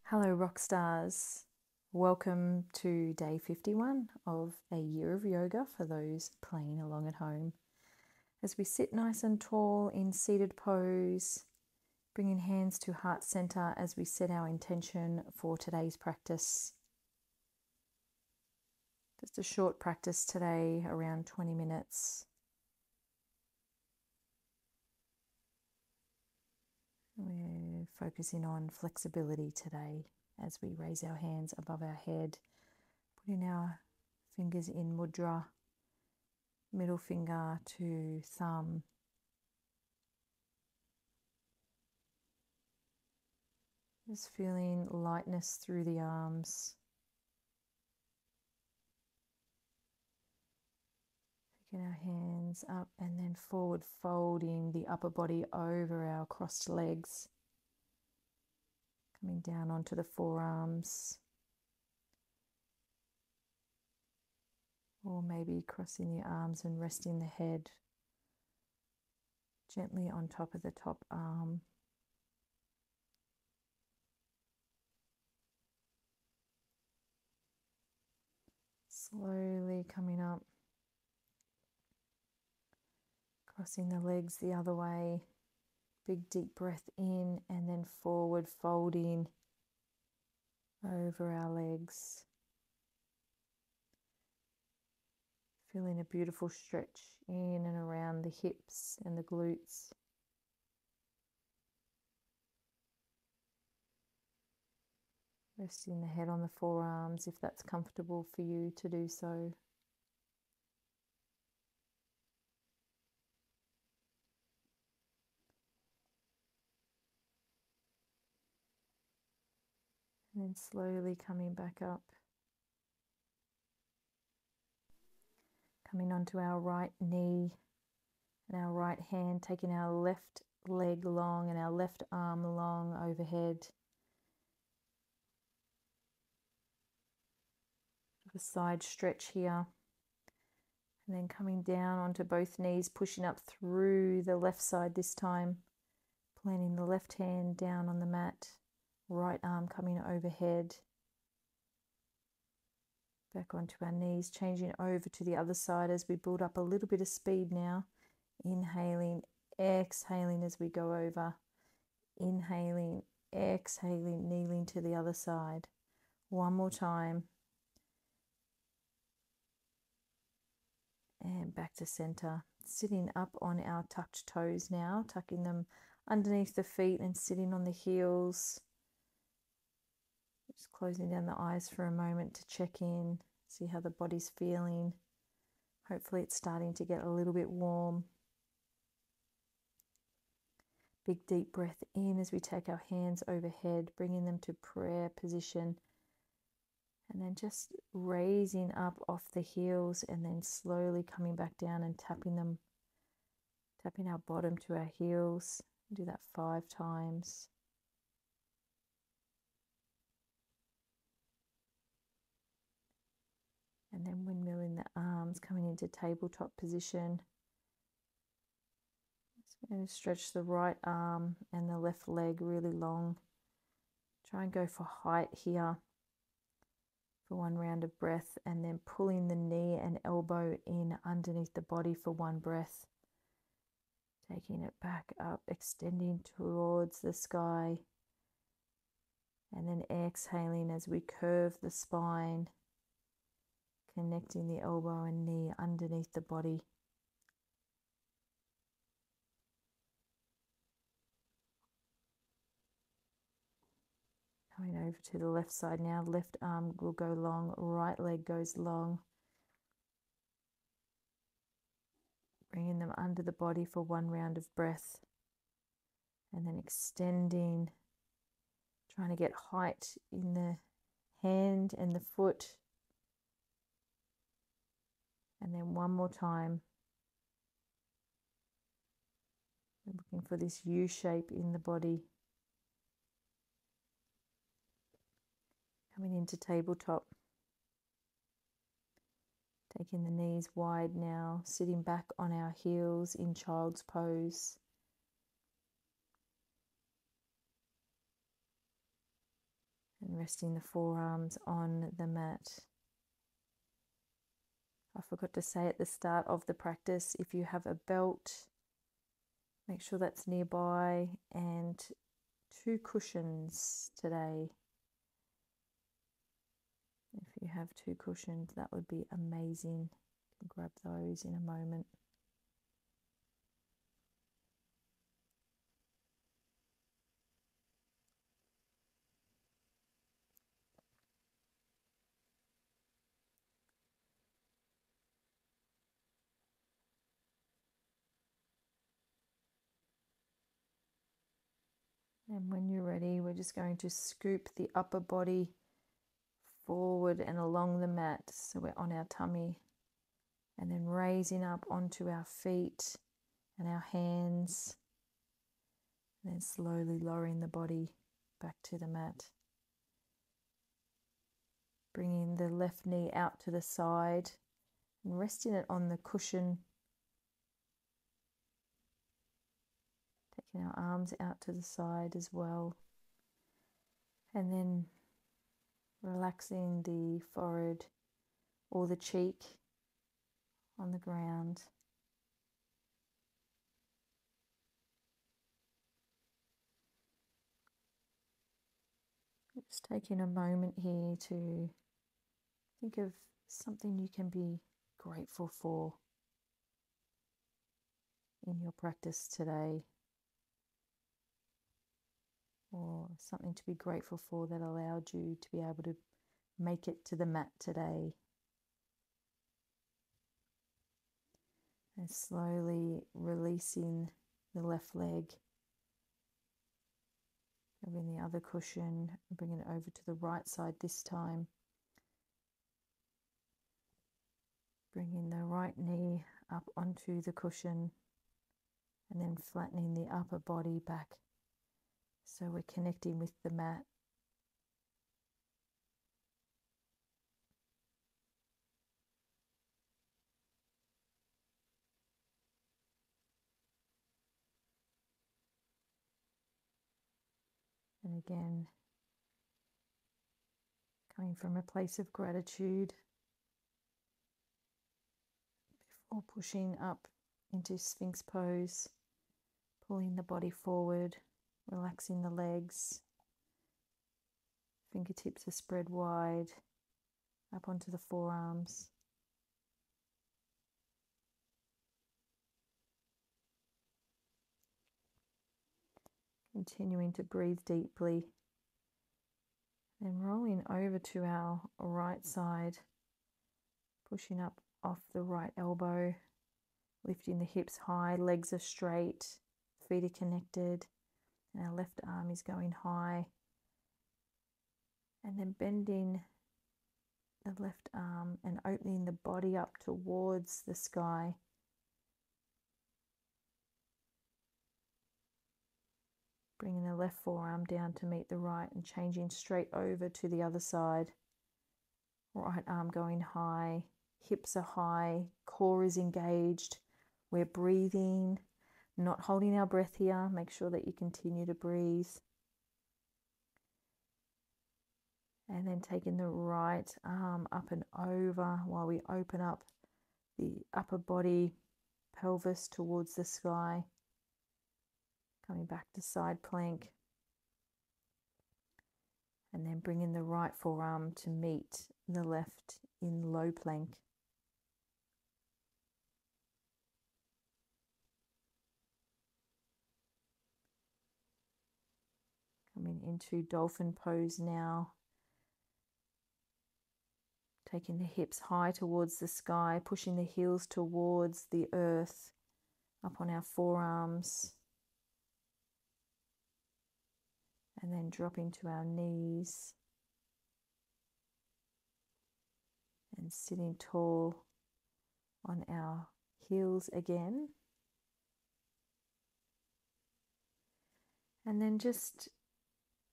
Hello, rock stars. Welcome to day 51 of a year of yoga for those playing along at home. As we sit nice and tall in seated pose, bringing hands to heart center as we set our intention for today's practice. Just a short practice today, around 20 minutes. We're focusing on flexibility today as we raise our hands above our head, putting our fingers in mudra, middle finger to thumb. Just feeling lightness through the arms. Taking our hands up and then forward folding the upper body over our crossed legs. Coming down onto the forearms. Or maybe crossing the arms and resting the head gently on top of the top arm. Slowly coming up, crossing the legs the other way. Big deep breath in and then forward folding over our legs. Feeling a beautiful stretch in and around the hips and the glutes. Resting the head on the forearms if that's comfortable for you to do so. And then slowly coming back up. Coming onto our right knee and our right hand, taking our left leg long and our left arm long overhead. A side stretch here. And then coming down onto both knees, pushing up through the left side this time. Planting the left hand down on the mat, right arm coming overhead. Back onto our knees, changing over to the other side as we build up a little bit of speed now. Inhaling, exhaling as we go over. Inhaling, exhaling, kneeling to the other side. One more time. And back to center. Sitting up on our tucked toes now, tucking them underneath the feet and sitting on the heels. Just closing down the eyes for a moment to check in, see how the body's feeling. Hopefully it's starting to get a little bit warm. Big deep breath in as we take our hands overhead, bringing them to prayer position. And then just raising up off the heels and then slowly coming back down and tapping our bottom to our heels. Do that 5 times. And then windmilling the arms, coming into tabletop position. Just going to stretch the right arm and the left leg really long. Try and go for height here for one round of breath, and then pulling the knee and elbow in underneath the body for one breath. Taking it back up, extending towards the sky. And then exhaling as we curve the spine, connecting the elbow and knee underneath the body. Coming over to the left side now, left arm will go long, right leg goes long. Bringing them under the body for one round of breath. And then extending, trying to get height in the hand and the foot. And then one more time. We're looking for this U shape in the body. Coming into tabletop. Taking the knees wide now, sitting back on our heels in child's pose. And resting the forearms on the mat. I forgot to say at the start of the practice, if you have a belt, make sure that's nearby, and 2 cushions today. If you have 2 cushions, that would be amazing. You can grab those in a moment. And when you're ready, we're just going to scoop the upper body forward and along the mat, so we're on our tummy, and then raising up onto our feet and our hands, and then slowly lowering the body back to the mat. Bringing the left knee out to the side and resting it on the cushion. Taking our arms out to the side as well. And then relaxing the forehead or the cheek on the ground. Just taking a moment here to think of something you can be grateful for in your practice today, or something to be grateful for that allowed you to be able to make it to the mat today. And slowly releasing the left leg, grabbing the other cushion and bringing it over to the right side this time. Bringing the right knee up onto the cushion and then flattening the upper body back, so we're connecting with the mat. And again, coming from a place of gratitude before pushing up into Sphinx pose, pulling the body forward, relaxing the legs, fingertips are spread wide, up onto the forearms. Continuing to breathe deeply, then rolling over to our right side, pushing up off the right elbow, lifting the hips high, legs are straight, feet are connected, and our left arm is going high. And then bending the left arm and opening the body up towards the sky. Bringing the left forearm down to meet the right and changing straight over to the other side. Right arm going high, hips are high, core is engaged. We're breathing, not holding our breath here. Make sure that you continue to breathe. And then taking the right arm up and over while we open up the upper body, pelvis towards the sky. Coming back to side plank. And then bringing the right forearm to meet the left in low plank. Coming into dolphin pose now. Taking the hips high towards the sky, pushing the heels towards the earth, up on our forearms. And then dropping to our knees. And sitting tall on our heels again. And then just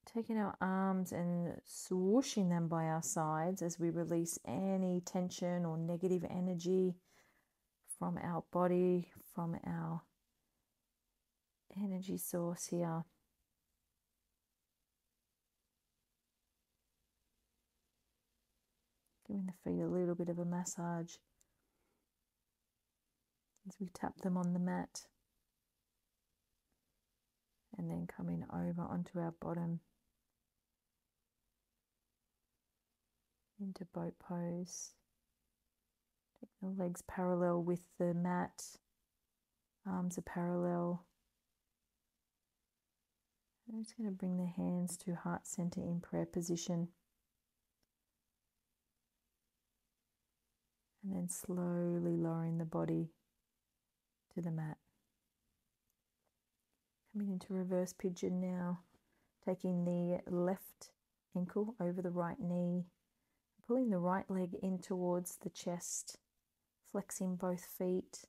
taking our arms and swooshing them by our sides as we release any tension or negative energy from our body, from our energy source here. giving the feet a little bit of a massage as we tap them on the mat. And then coming over onto our bottom into boat pose. Take the legs parallel with the mat, arms are parallel. I'm just going to bring the hands to heart center in prayer position. And then slowly lowering the body to the mat. Coming into reverse pigeon now, taking the left ankle over the right knee, pulling the right leg in towards the chest, flexing both feet.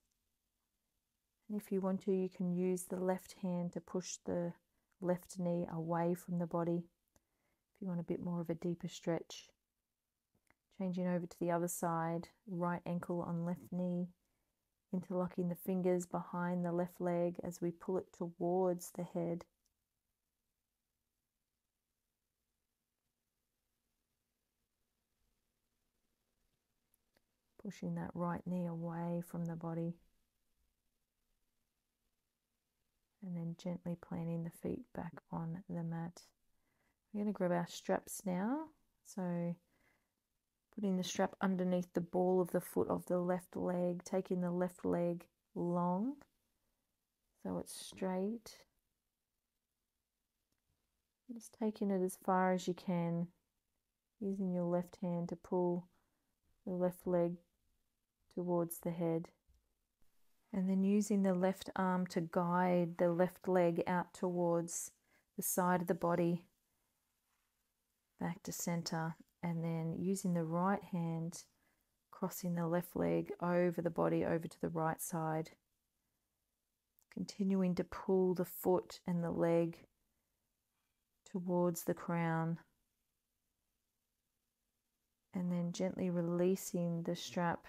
And if you want to, you can use the left hand to push the left knee away from the body. If you want a bit more of a deeper stretch. Changing over to the other side, right ankle on left knee, interlocking the fingers behind the left leg as we pull it towards the head. Pushing that right knee away from the body. And then gently planting the feet back on the mat. We're going to grab our straps now. So putting the strap underneath the ball of the foot of the left leg, taking the left leg long so it's straight. Just taking it as far as you can, using your left hand to pull the left leg towards the head. And then using the left arm to guide the left leg out towards the side of the body, back to center. And then using the right hand, crossing the left leg over the body, over to the right side. Continuing to pull the foot and the leg towards the crown. And then gently releasing the strap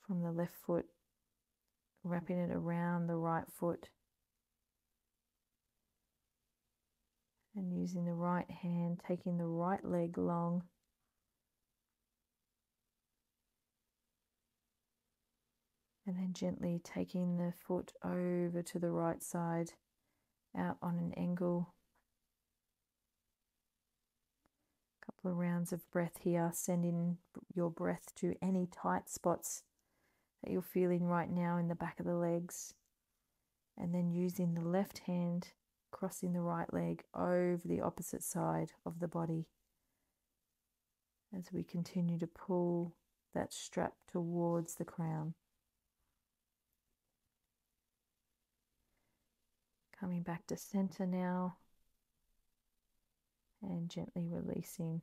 from the left foot, wrapping it around the right foot. And using the right hand, taking the right leg long. And then gently taking the foot over to the right side, out on an angle. A couple of rounds of breath here, sending your breath to any tight spots that you're feeling right now in the back of the legs. And then using the left hand, crossing the right leg over the opposite side of the body as we continue to pull that strap towards the crown. Coming back to center now and gently releasing.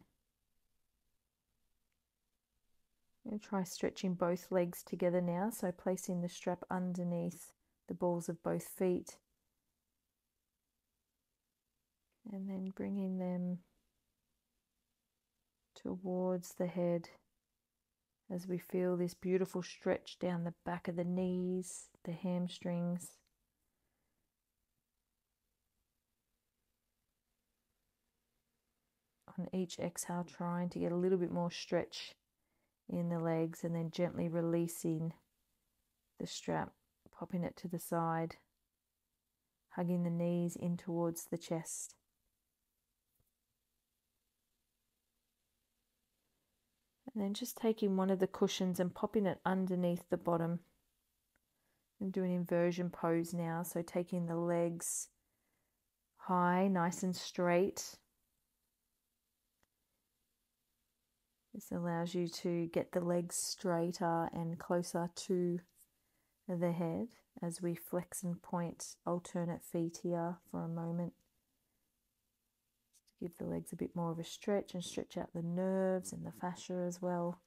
I'm going to try stretching both legs together now, so placing the strap underneath the balls of both feet. And then bringing them towards the head as we feel this beautiful stretch down the back of the knees, the hamstrings. On each exhale, trying to get a little bit more stretch in the legs, and then gently releasing the strap, popping it to the side, hugging the knees in towards the chest. And then just taking one of the cushions and popping it underneath the bottom. I'm doing inversion pose now, so taking the legs high, nice and straight. This allows you to get the legs straighter and closer to the head as we flex and point alternate feet here for a moment. Give the legs a bit more of a stretch and stretch out the nerves and the fascia as well.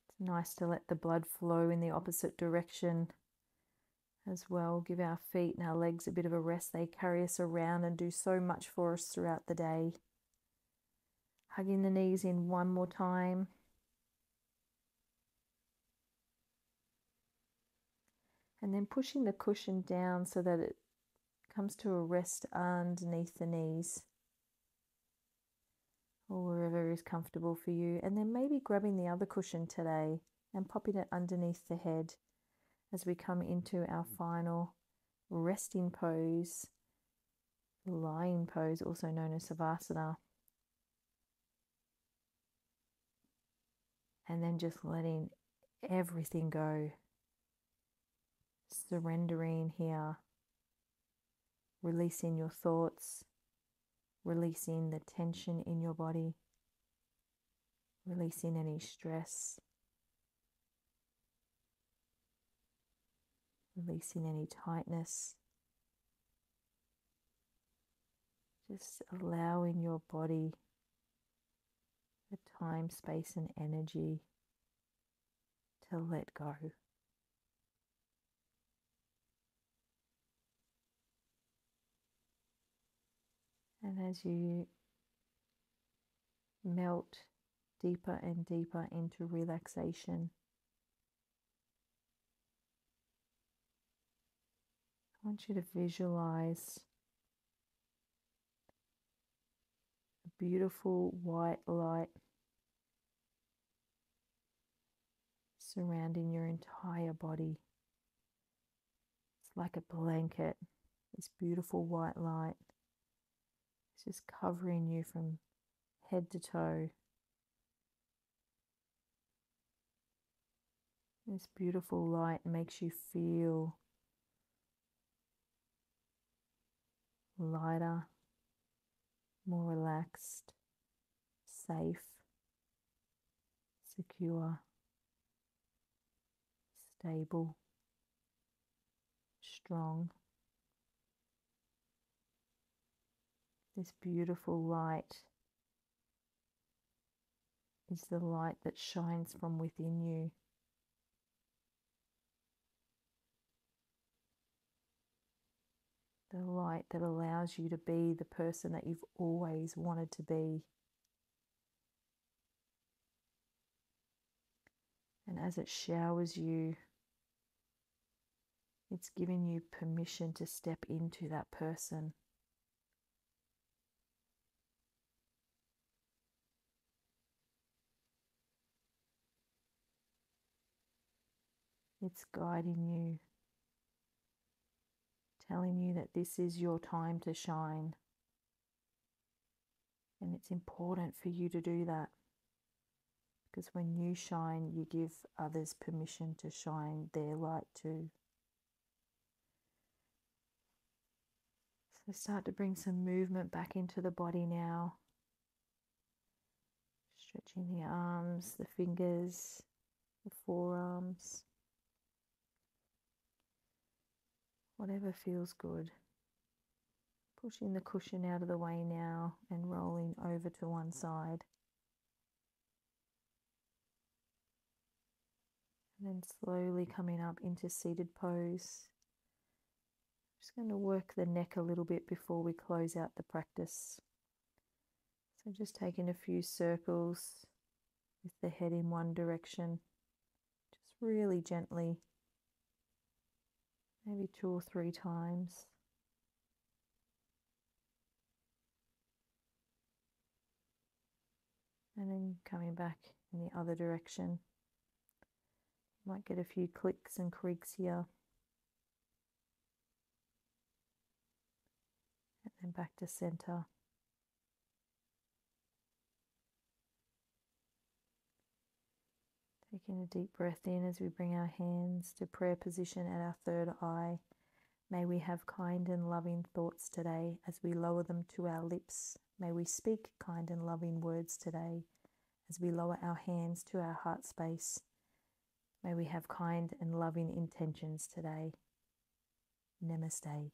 It's nice to let the blood flow in the opposite direction as well. Give our feet and our legs a bit of a rest. They carry us around and do so much for us throughout the day. Hugging the knees in one more time. And then pushing the cushion down so that it comes to a rest underneath the knees or wherever is comfortable for you. And then maybe grabbing the other cushion today and popping it underneath the head as we come into our final resting pose, lying pose, also known as Savasana. And then just letting everything go, surrendering here, releasing your thoughts, releasing the tension in your body, releasing any stress, releasing any tightness. Just allowing your body the time, space, and energy to let go. And as you melt deeper and deeper into relaxation, I want you to visualize a beautiful white light surrounding your entire body. It's like a blanket, this beautiful white light. It's just covering you from head to toe. This beautiful light makes you feel lighter, more relaxed, safe, secure, stable, strong. This beautiful light is the light that shines from within you. The light that allows you to be the person that you've always wanted to be. And as it showers you, it's giving you permission to step into that person. It's guiding you, telling you that this is your time to shine. And it's important for you to do that, because when you shine, you give others permission to shine their light too. So start to bring some movement back into the body now. Stretching the arms, the fingers, the forearms. Whatever feels good. Pushing the cushion out of the way now and rolling over to one side. And then slowly coming up into seated pose. Just going to work the neck a little bit before we close out the practice. So just taking a few circles with the head in one direction. Just really gently. Maybe 2 or 3 times. And then coming back in the other direction. Might get a few clicks and creaks here. And then back to center. Taking a deep breath in as we bring our hands to prayer position at our third eye. May we have kind and loving thoughts today as we lower them to our lips. May we speak kind and loving words today as we lower our hands to our heart space. May we have kind and loving intentions today. Namaste.